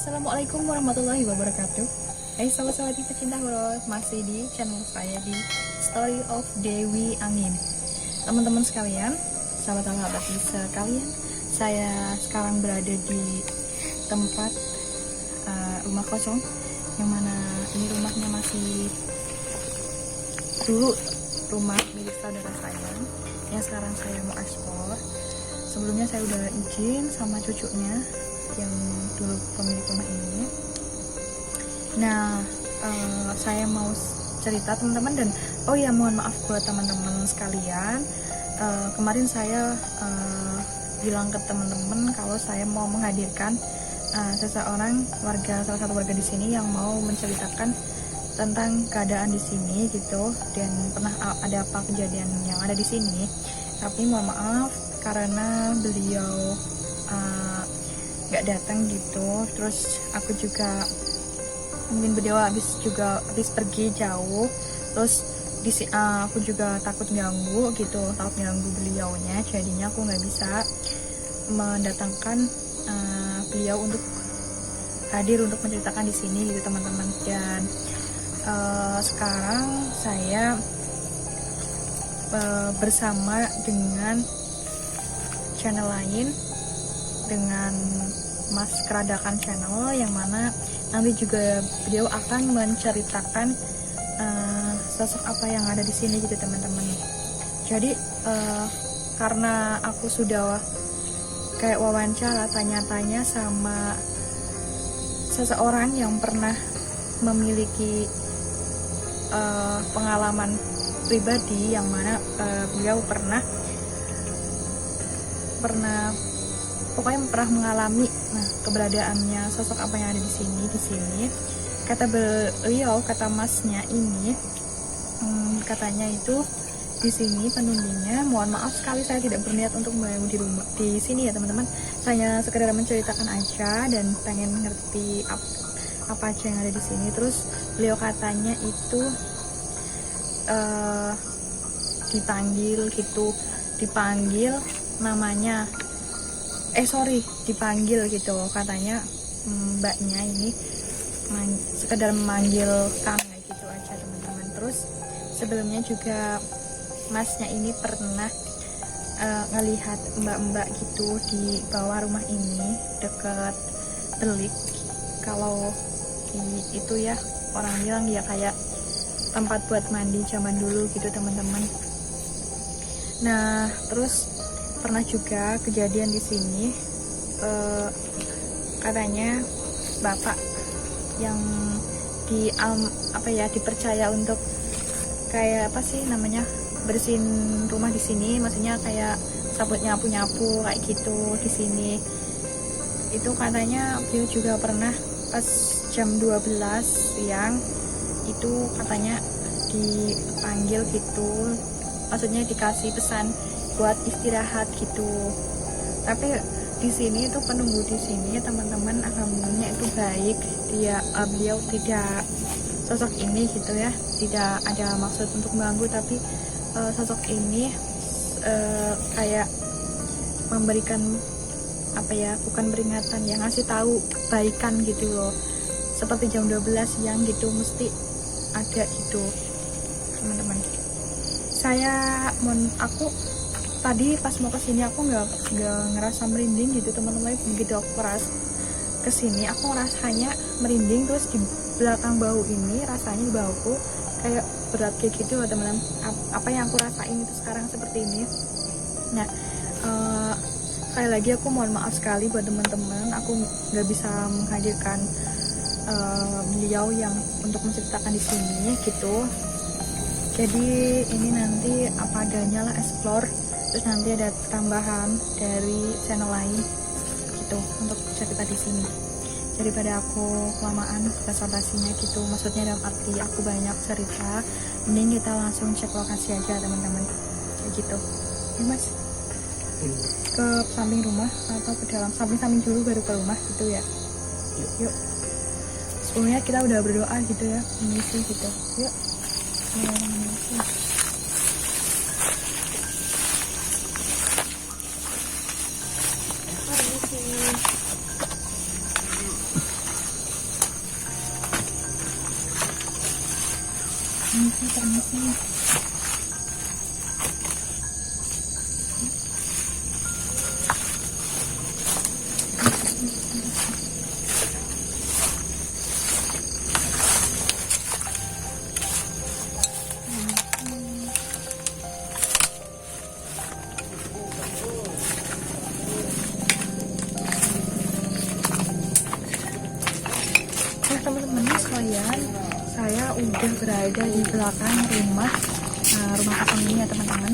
Assalamualaikum warahmatullahi wabarakatuh. Hai sahabat-sahabat pecinta horor, masih di channel saya di Story of Dewi Angin. Teman-teman sekalian, sahabat-sahabat sekalian, saya sekarang berada di tempat rumah kosong, yang mana ini rumahnya masih dulu rumah milik saudara saya yang sekarang saya mau ekspor. Sebelumnya saya udah izin sama cucunya yang dulu pemilik rumah ini. Nah, saya mau cerita teman-teman, dan oh ya, mohon maaf buat teman-teman sekalian. Kemarin saya bilang ke teman-teman kalau saya mau menghadirkan seseorang salah satu warga di sini yang mau menceritakan tentang keadaan di sini gitu, dan pernah ada apa kejadian yang ada di sini. Tapi mohon maaf karena beliau nggak datang gitu. Terus aku juga mungkin beliau habis pergi jauh, terus aku juga takut ganggu beliaunya, jadinya aku nggak bisa mendatangkan beliau untuk hadir untuk menceritakan di sini gitu teman-teman. Dan sekarang saya bersama dengan channel lain, dengan Mas Keradakan Channel, yang mana nanti juga beliau akan menceritakan sosok apa yang ada di sini gitu teman-teman. Jadi karena aku sudah kayak wawancara, tanya-tanya sama seseorang yang pernah memiliki pengalaman pribadi, yang mana beliau pernah pokoknya pernah mengalami keberadaannya sosok apa yang ada di sini. Kata beliau, kata masnya ini, katanya itu di sini penunggunya, mohon maaf sekali saya tidak berniat untuk mengganggu di sini ya teman-teman. Saya sekedar menceritakan aja dan pengen ngerti apa aja yang ada di sini. Terus beliau katanya itu dipanggil namanya dipanggil gitu katanya, mbaknya ini sekedar memanggil Kang gitu aja teman-teman. Terus sebelumnya juga masnya ini pernah ngelihat mbak-mbak gitu di bawah rumah ini deket telik. Kalau itu ya orang bilang ya kayak tempat buat mandi zaman dulu gitu teman-teman. Nah, terus pernah juga kejadian di sini, katanya bapak yang dipercaya untuk kayak apa sih namanya, bersihin rumah di sini, maksudnya kayak sabut nyapu kayak gitu di sini. Itu katanya beliau juga pernah pas jam 12 siang itu katanya dipanggil gitu, maksudnya dikasih pesan buat istirahat gitu. Tapi di sini itu penunggu di sini teman-teman, alhamdulillah itu baik. Beliau tidak, sosok ini gitu ya, tidak ada maksud untuk mengganggu, tapi sosok ini kayak memberikan bukan peringatan ya, ngasih tahu kebaikan gitu loh. Seperti jam 12 siang gitu mesti ada gitu teman-teman. Aku tadi pas mau kesini aku nggak ngerasa merinding gitu teman-teman. Begitu aku kesini aku rasanya merinding, terus di belakang bahu ini rasanya di bahuku kayak berat kayak gitu teman-teman. Apa yang aku rasain itu sekarang seperti ini. Nah, sekali lagi aku mohon maaf sekali buat teman-teman, aku nggak bisa menghadirkan beliau yang untuk menceritakan di sini gitu. Jadi ini nanti apa adanya lah, explore. Terus nanti ada tambahan dari channel lain gitu untuk cerita di sini. Daripada aku kelamaan basa-basinya gitu, maksudnya dalam arti aku banyak cerita, mending kita langsung cek lokasi aja teman-teman, kayak gitu ya mas. Ke samping rumah atau ke dalam? Samping dulu baru ke rumah gitu ya. Yuk. Sebelumnya kita udah berdoa gitu ya, mengisi gitu. Yuk. Permisi. Teman-teman sekalian, saya udah berada di belakang rumah kosong ini ya teman-teman.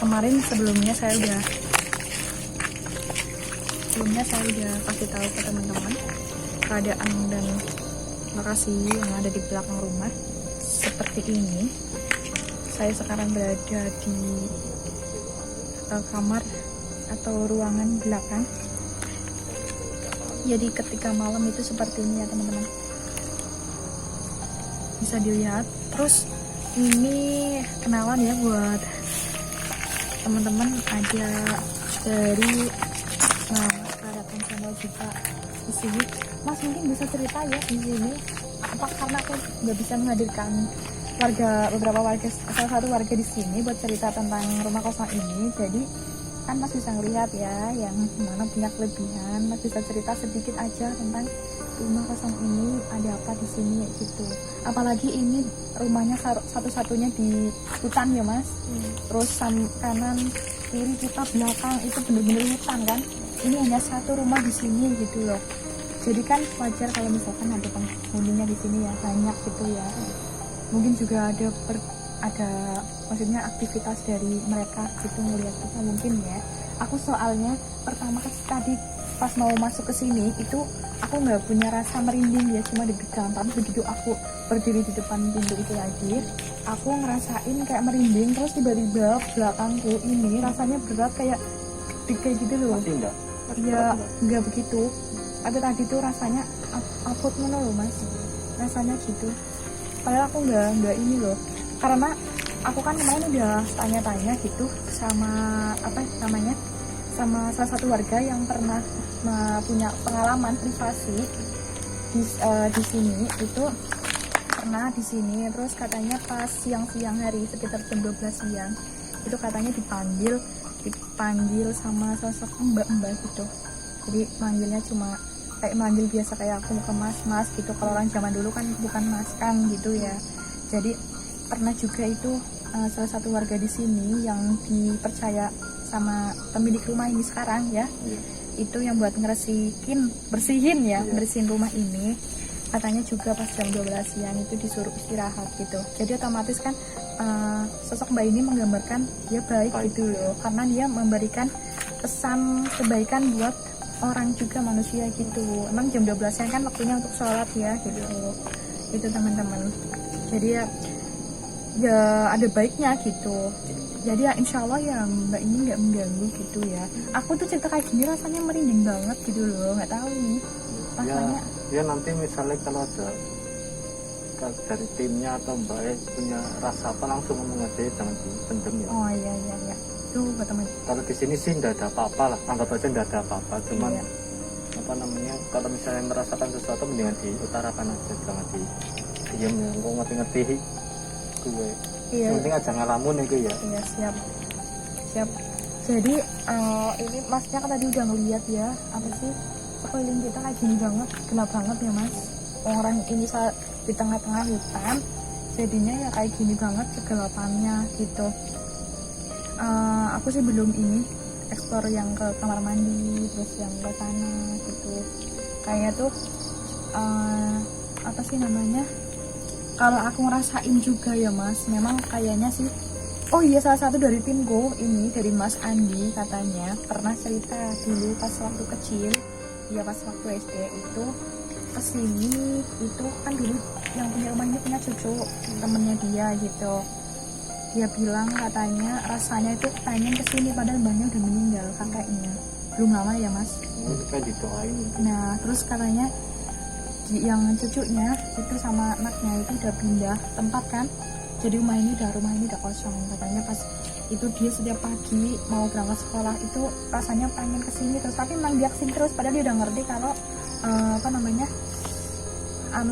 Kemarin sebelumnya saya udah kasih tahu ke teman-teman keadaan dan lokasi yang ada di belakang rumah seperti ini. Saya sekarang berada di kamar atau ruangan belakang. Jadi ketika malam itu seperti ini ya teman-teman, bisa dilihat. Terus ini kenalan ya buat teman-teman, ada dari Karatan channel juga di sini. Mas mungkin bisa cerita ya di sini, apa karena aku nggak bisa menghadirkan beberapa warga, salah satu warga di sini buat cerita tentang rumah kosong ini. Jadi kan Mas bisa ngelihat ya yang mana punya kelebihan. Mas bisa cerita sedikit aja tentang rumah kosong ini, ada apa di sini gitu. Apalagi ini rumahnya satu-satunya di hutan ya Mas. Terus kanan kiri kita belakang itu bener-bener hutan kan. Ini hanya satu rumah di sini gitu loh. Jadi kan wajar kalau misalkan ada penghuninya di sini ya, banyak gitu ya. Mungkin juga ada maksudnya aktivitas dari mereka gitu, ngelihat kita mungkin ya. Aku soalnya pertama tadi pas mau masuk ke sini itu aku nggak punya rasa merinding ya, cuma deg-degan. Tapi begitu aku berdiri di depan pintu itu lagi, aku ngerasain kayak merinding. Terus tiba-tiba belakangku ini rasanya berat, kayak gitu loh. Masih enggak? Ya nggak begitu, tapi tadi tuh rasanya apot loh Mas, rasanya gitu. Padahal aku nggak ini loh, karena aku kan kemarin udah tanya-tanya gitu sama sama salah satu warga yang pernah punya pengalaman privasi di sini. Itu pernah di sini, terus katanya pas siang-siang hari sekitar jam 12 siang itu katanya dipanggil sama sosok mbak-mbak gitu. Jadi manggilnya cuma kayak manggil biasa, kayak aku ke mas gitu. Kalau orang zaman dulu kan bukan mas kan gitu ya. Jadi pernah juga itu salah satu warga di sini yang dipercaya sama pemilik rumah ini sekarang ya, itu yang buat bersihin rumah ini. Katanya juga pas jam 12 siang itu disuruh istirahat gitu. Jadi otomatis kan sosok mbak ini menggambarkan dia baik gitu loh, karena dia memberikan pesan kebaikan buat orang juga, manusia gitu. Emang jam 12 siang kan waktunya untuk sholat ya gitu. Itu teman-teman. Jadi ya ada baiknya gitu. Jadi ya insya Allah ya mbak ini nggak mengganggu gitu ya. Aku tuh cerita kayak gini rasanya merinding banget gitu loh, nggak tahu nih rasanya. Ya nanti misalnya kalau ada dari timnya atau mbak punya rasa apa langsung ngomong aja, jangan dipendem ya. Oh iya itu buat teman. Kalau di sini sih nggak ada apa-apa lah, anggap aja nggak ada apa-apa. Cuman iya. Kalau misalnya merasakan sesuatu mendingan diutarakan aja, jangan diam ya. Kok ngerti gue. Iya. Yang penting aja ngalamun itu ya. Iya siap. Jadi ini masnya kan tadi udah ngeliat ya, apa sih sekeliling kita kayak gini banget, gelap banget ya Mas. Orang ini saat di tengah-tengah hutan, jadinya ya kayak gini banget kegelapannya gitu. Aku sih belum ini eksplor yang ke kamar mandi, terus yang ke sana gitu. Kayaknya tuh apa sih namanya? Kalau aku ngerasain juga ya Mas, memang kayaknya sih. Oh iya, salah satu dari timku ini, dari Mas Andi, katanya pernah cerita dulu pas waktu kecil, ya pas waktu SD itu kesini. Itu kan dulu yang punya rumah ini punya cucu temennya dia gitu. Dia bilang katanya rasanya itu pengen kesini, padahal mbahnya udah meninggal, kakeknya belum lama ya Mas. Kayak didoain. Nah terus katanya yang cucunya itu sama anaknya itu udah pindah tempat kan, jadi rumah ini udah kosong. Katanya pas itu dia setiap pagi mau berangkat sekolah itu rasanya pengen kesini terus, tapi memang dia kesini terus, padahal dia udah ngerti kalau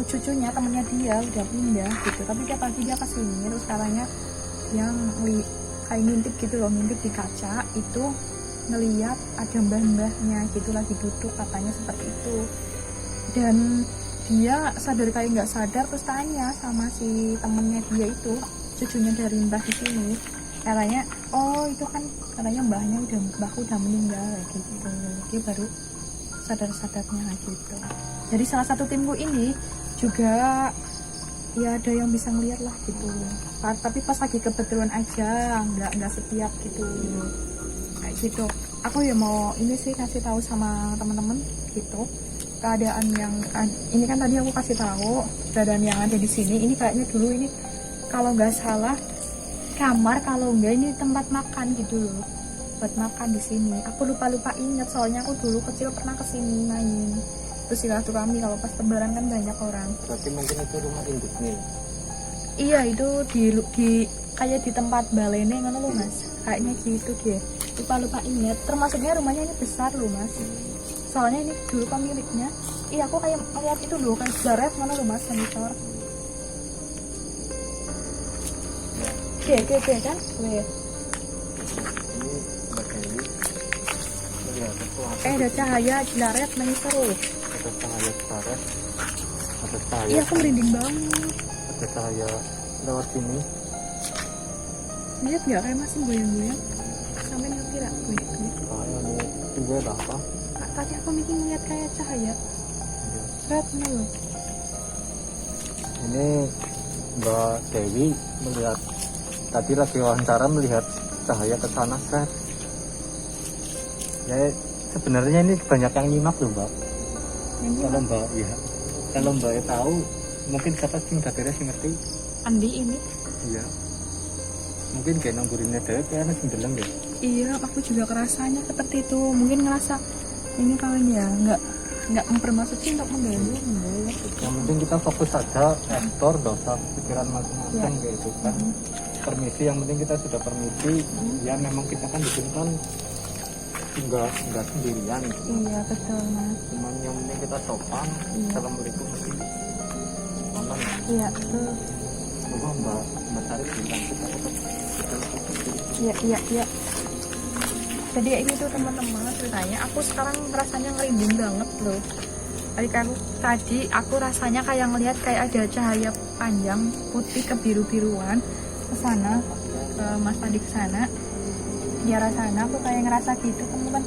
cucunya temennya dia udah pindah gitu, tapi tiap pagi dia kesini terus katanya yang kayak ngintip gitu loh, ngintip di kaca itu ngeliat ada mbah-mbahnya gitu lagi duduk, katanya seperti itu. Dan dia sadar kayak nggak sadar terus tanya sama si temennya dia itu, cucunya dari mbah di sini, katanya oh itu kan katanya mbahku udah meninggal gitu. Dia baru sadar-sadarnya gitu. Jadi salah satu timku ini juga ya ada yang bisa ngeliat lah gitu, tapi pas lagi kebetulan aja, nggak setiap gitu kayak gitu. Aku ya mau ini sih kasih tahu sama teman-teman gitu, keadaan yang ini kan tadi aku kasih tahu keadaan yang ada di sini. Ini kayaknya dulu ini kalau nggak salah kamar, kalau nggak ini tempat makan gitu loh, buat makan di sini. Aku lupa ingat, soalnya aku dulu kecil pernah kesini main terus silaturahmi kalau pas lebaran kan banyak orang. Berarti mungkin itu rumah induknya. Iya, itu di kayak di tempat balene ngono loh mas, kayaknya gitu dia. Lupa ingat, termasuknya rumahnya ini besar loh mas, soalnya ini dulu pemiliknya. Iya, aku kayak lihat itu loh kayak blaret mana loh mas, monitor. Oke kan, Ini bagian ini ada cahaya jelaret monitor loh. ada cahaya barat, ada cahaya, Iya, aku merinding banget. ada cahaya lewat sini. Lihat nggak kayak masih goyang-goyang sampai ngerti gak gue? Cahaya ini tinggi apa? Tadi aku mikir ngeliat kayak cahaya. Berat mana loh? Ini Mbak Dewi melihat, tadi lagi wawancara melihat cahaya ke sana kan. Ya sebenarnya ini banyak yang nyimak loh Mbak. Kalau Mbak ya, kalau Mbak tahu mungkin siapa sih nggak beres ngerti. Andi ini? Iya. Mungkin kayak nanggurinnya deh, kayaknya sendeleng deh. Iya, aku juga kerasanya seperti itu. Mungkin ngerasa ini kalian ya nggak bermaksud sih untuk mengganggu. Yang penting kita fokus saja, ekspor, nggak usah pikiran macam-macam Ya. kayak itu kan. Permisi, yang penting kita sudah permisi. Ya memang kita kan di sini kan nggak sendirian. Iya betul mas. Cuman yang penting kita sopan. Iya. Assalamualaikum mesti aman. Iya betul. Coba Mbak Sari bilang kita tetap Iya. Jadi ini tuh teman-teman ceritanya. Aku sekarang rasanya ngerinding banget loh. Tadi aku rasanya kayak ngelihat kayak ada cahaya panjang putih kebiru-biruan ke sana, ke Mas Adi ke sana. Di arah sana aku kayak ngerasa gitu teman-teman.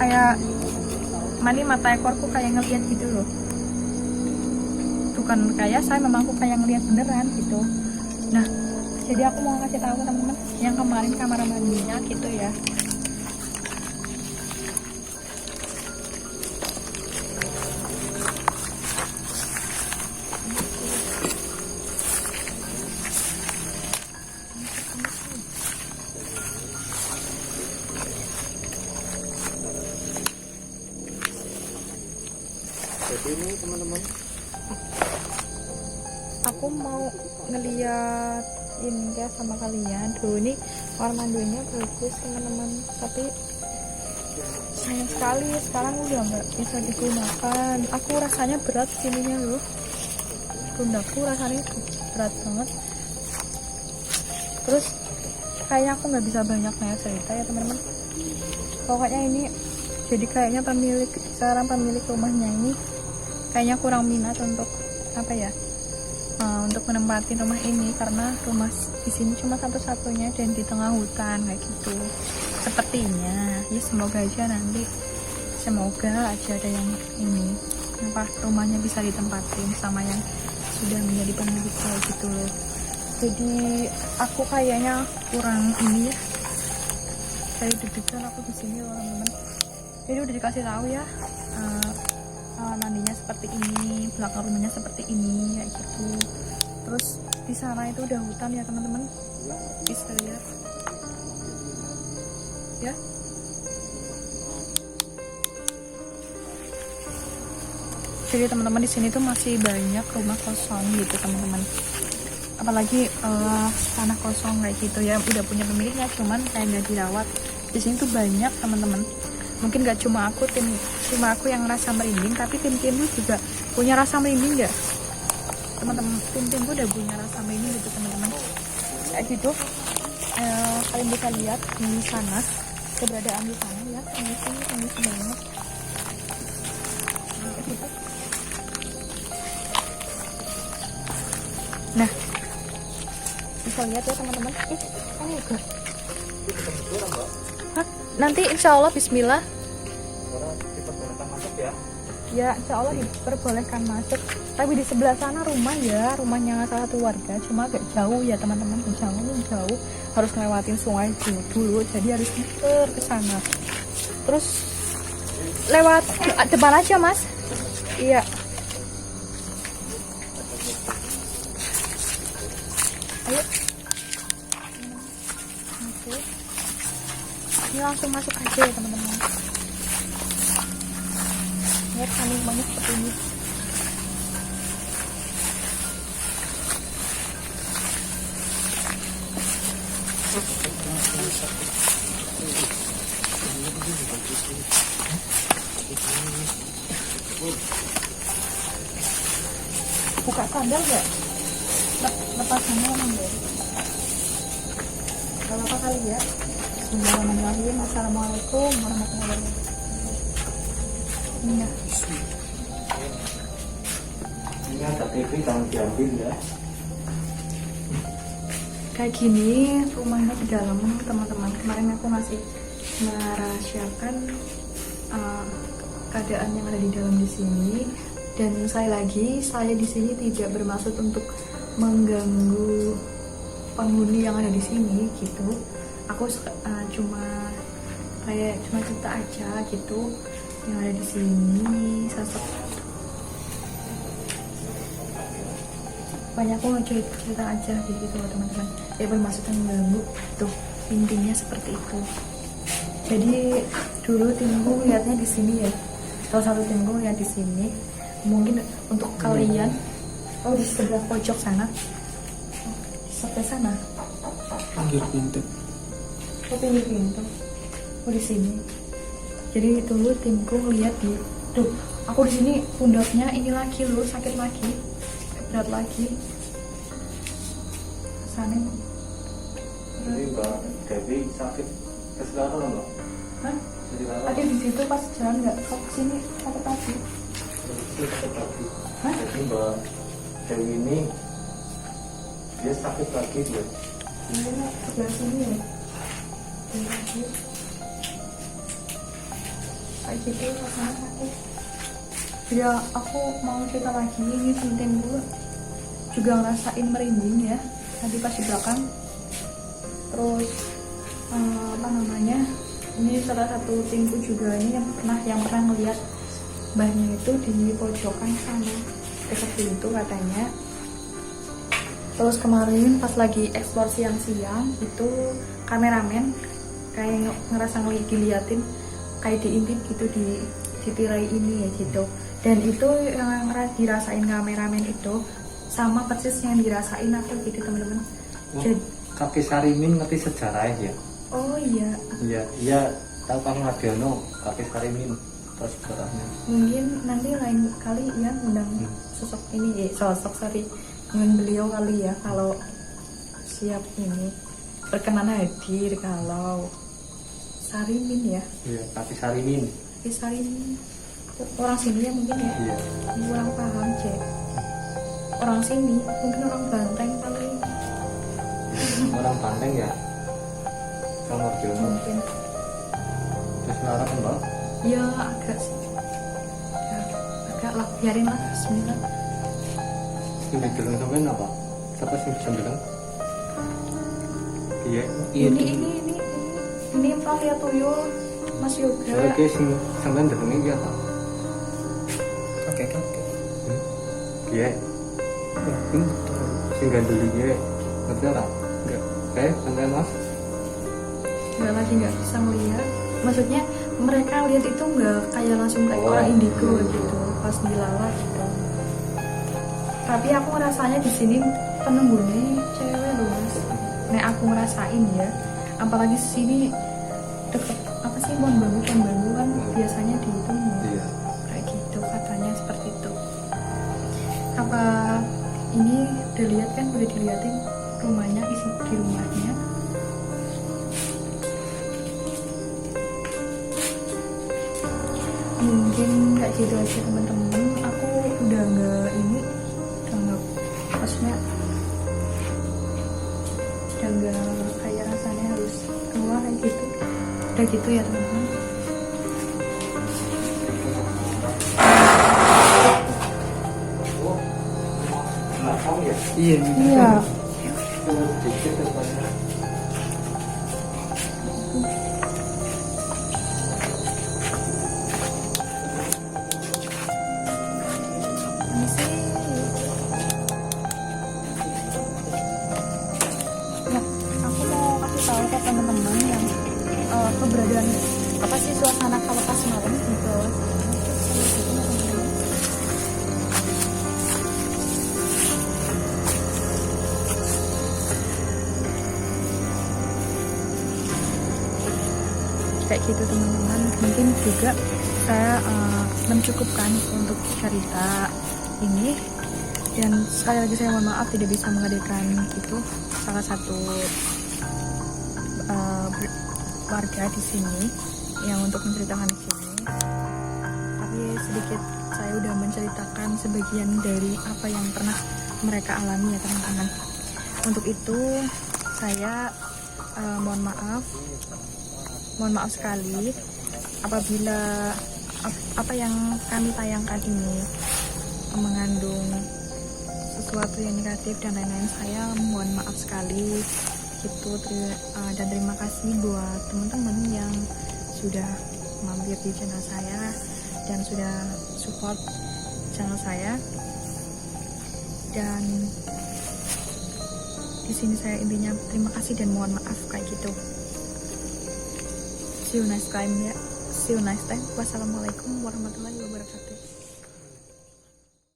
Kayak mata ekorku kayak ngelihat gitu loh. Bukan kayak saya, memang aku kayak ngelihat beneran gitu. Nah, jadi aku mau kasih tahu teman-teman yang kemarin kamar mandinya gitu ya. Jadi ini teman-teman, Aku mau ngeliat ini ya sama kalian. Dulu nih kamar mandinya bagus teman-teman, tapi sayang sekali sekarang udah nggak bisa digunakan. Aku rasanya berat sininya loh, pundakku rasanya berat banget. Terus kayaknya aku nggak bisa banyak cerita ya teman-teman. Pokoknya ini jadi kayaknya pemilik rumahnya ini kayaknya kurang minat untuk apa ya, untuk menempati rumah ini, karena rumah di sini cuma satu-satunya dan di tengah hutan kayak gitu sepertinya. Ya semoga aja nanti, semoga aja ada yang ini apa rumahnya bisa ditempatin sama yang sudah menjadi pemilik kayak gitu loh. Jadi aku kayaknya kurang ini ya, saya deg-degan aku di sini loh teman-teman. Jadi udah dikasih tahu ya, mandinya seperti ini, belakang rumahnya seperti ini kayak gitu. Terus di sana itu udah hutan ya teman-teman, bisa lihat ya. Jadi teman-teman di sini tuh masih banyak rumah kosong gitu teman-teman. Apalagi tanah kosong kayak gitu ya, udah punya pemiliknya cuman kayak nggak dirawat. Di sini tuh banyak teman-teman. Mungkin gak cuma aku yang ngerasa merinding, tapi tim-timku juga Punya rasa merinding nggak teman-teman? Tim-timku udah punya rasa merinding gitu teman-teman. Kayak gitu. Kalian bisa lihat di sana, keberadaan di sana ya, permisi banget. Kayak gitu. Nah, bisa lihat ya teman-teman. Enggak. Hah? Nanti insya Allah Bismillah. Ya, insya Allah diperbolehkan masuk. Tapi di sebelah sana rumah ya, rumahnya salah satu warga. Cuma agak jauh ya teman-teman, jauh. Harus ngelewatin sungai dulu, jadi harus muter ke sana. Terus lewat depan aja mas. Iya. Ayo. Masuk. Ini langsung masuk aja ya teman-teman. Lihat kami banget seperti ini. Buka sandal nggak? Lepas sandal nggak? Gak apa kali ya. Bismillahirrahmanirrahim. Assalamualaikum warahmatullahi wabarakatuh. Iya. Ini ada TV jangan diambil ya. Kayak gini rumahnya di dalam teman-teman. Kemarin aku masih merahasiakan keadaan yang ada di dalam di sini. Dan saya di sini tidak bermaksud untuk mengganggu penghuni yang ada di sini gitu. Aku cuma cerita aja gitu yang ada di sini. Sosok banyak aku cerita aja gitu teman-teman. Ya bermaksud mengganggu tuh, intinya seperti itu. Jadi dulu timku lihatnya di sini ya. Salah satu timku lihat di sini. Mungkin untuk kalian, di sebelah pojok sana, sampai sana. Pinggir pintu. Pinggir pintu. Di sini. Jadi dulu timku lihat tuh, aku di sini pundaknya ini lagi loh, sakit lagi, berat lagi. Sana. Jadi Mbak Dewi sakit keseluruhan loh. Hah? Tadi di situ pas jalan nggak? Kau kesini sakit lagi. Hah? Jadi Mbak Dewi ini dia sakit lagi dia. Iya, sebelah sini ya. Lagi. Kayak gitu rasanya sakit. Ya aku mau cerita lagi, ini tim gue juga ngerasain merinding ya tadi pas di belakang. Terus ini salah satu timku juga ini yang pernah ngeliat mbahnya itu di pojokan sana dekat pintu katanya. Terus kemarin pas lagi eksplor siang-siang itu kameramen kayak ngerasa diliatin kayak diintip gitu di tirai ini ya gitu. Dan itu yang dirasain kameramen itu sama persis yang dirasain aku gitu teman-teman. Jadi Kaki Sarimin ngerti sejarahnya ya? oh iya. Iya, tahu Kang Mardiono, Kaki Sarimin tahu sejarahnya. Mungkin nanti lain kali ya undang sosok ini dengan beliau kali ya kalau siap ini berkenan hadir. Kalau Sarimin ya. Iya, Kaki Sarimin. Kaki Sarimin orang sini ya mungkin ya. Iya. Kurang paham cek. Orang sini mungkin orang Banteng kali. Orang Banteng ya. Kang Mardiono. Mungkin. Terus ngarang Mbak? Ya agak sih. Ya, agak lah biarin lah. Bismillah. Ini bilang sampean apa? Siapa sih bisa bilang? Iya. Ini Pak lihat tuyul Mas Yoga. Oke sing sampean datengin dia apa? Oke. Iya. Sing ganduli dia. Ngerti ora? Enggak. Oke, sampean Mas. Nggak bisa melihat. Maksudnya mereka lihat itu nggak kayak langsung kayak orang indigo gitu pas dilalah gitu. Tapi aku ngerasanya di sini penunggunya cewek loh mas. Nek aku ngerasain ya, apalagi sini deket apa sih pohon bambu kan biasanya dihitung Iya. kayak gitu katanya seperti itu. apa ini udah lihat kan, udah dilihatin rumahnya, isi di rumahnya. Mungkin kayak gitu aja teman-teman, aku udah nggak ini, udah nggak, maksudnya udah nggak kayak rasanya harus keluar kayak gitu, udah gitu ya teman-teman. Iya. Iya. Ya, aku mau kasih tahu ke teman-teman yang keberadaan apa sih suasana kalau pas malam di bawah sana. Kayak gitu teman-teman, mungkin juga saya mencukupkan untuk cerita ini, dan sekali lagi saya mohon maaf tidak bisa menghadirkan itu salah satu warga di sini yang untuk menceritakan di sini, tapi sedikit saya udah menceritakan sebagian dari apa yang pernah mereka alami ya teman-teman. Untuk itu saya mohon maaf sekali apabila apa yang kami tayangkan ini mengandung sesuatu yang negatif dan lain-lain. Saya mohon maaf sekali gitu, dan terima kasih buat teman-teman yang sudah mampir di channel saya dan sudah support channel saya. Dan di sini saya intinya terima kasih dan mohon maaf kayak gitu. See you next time ya. See you next time. Wassalamualaikum warahmatullahi wabarakatuh.